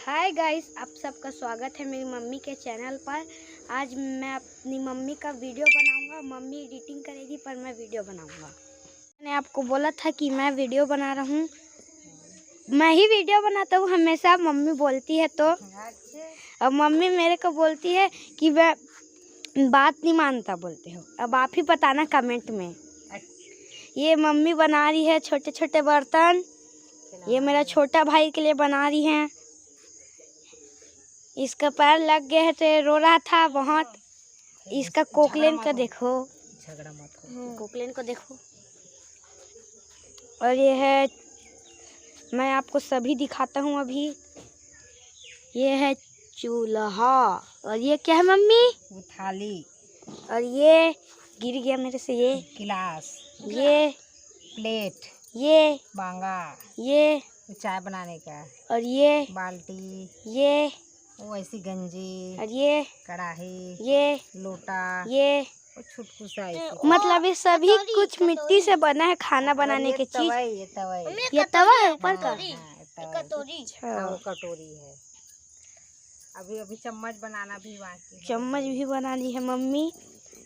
Hi guys, आप सबका स्वागत है मेरी मम्मी के चैनल पर। आज मैं अपनी मम्मी का वीडियो बनाऊंगा। मम्मी एडिटिंग करेगी पर मैं वीडियो बनाऊंगा। मैंने आपको बोला था कि मैं वीडियो बना रहा हूँ, मैं ही वीडियो बनाता हूँ हमेशा। मम्मी बोलती है तो अब मम्मी मेरे को बोलती है कि मैं बात नहीं मानता बोलते हो। अब आप ही बताना कमेंट में। ये मम्मी बना रही है छोटे छोटे बर्तन। ये मेरा छोटा भाई के लिए बना रही हैं। इसका पैर लग गया है तो ये रो रहा था बहुत। इसका कोकलेन का देखो, झगड़ा मत हो। कोकलेन को देखो। और ये है, मैं आपको सभी दिखाता हूँ अभी। ये है चूल्हा। और ये क्या है मम्मी? वो थाली। और ये गिर गया मेरे से। ये गिलास, ये प्लेट, ये बांगा, ये चाय बनाने का, और ये बाल्टी, ये वो ऐसी गंजी, और ये कढ़ाई, ये लोटा, ये वो छुटकू सा ऐसी। मतलब ये सभी कुछ मिट्टी से बना है। खाना बनाने की चीज। ये तवई, ये तवा है ऊपर का। कटोरी, हाँ, वो कटोरी है। अभी चम्मच बनाना भी बाकी है। चम्मच भी बना ली है मम्मी।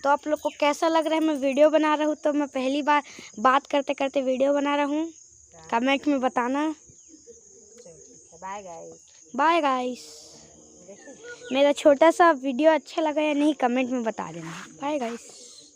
तो आप लोग को कैसा लग रहा है? मैं वीडियो बना रहा हूँ तो मैं पहली बार बात करते करते वीडियो बना रहा हूँ। कमेंट में बताना। Bye guys. Bye guys. मेरा छोटा सा वीडियो अच्छा लगा या नहीं कमेंट में बता देना। Bye guys.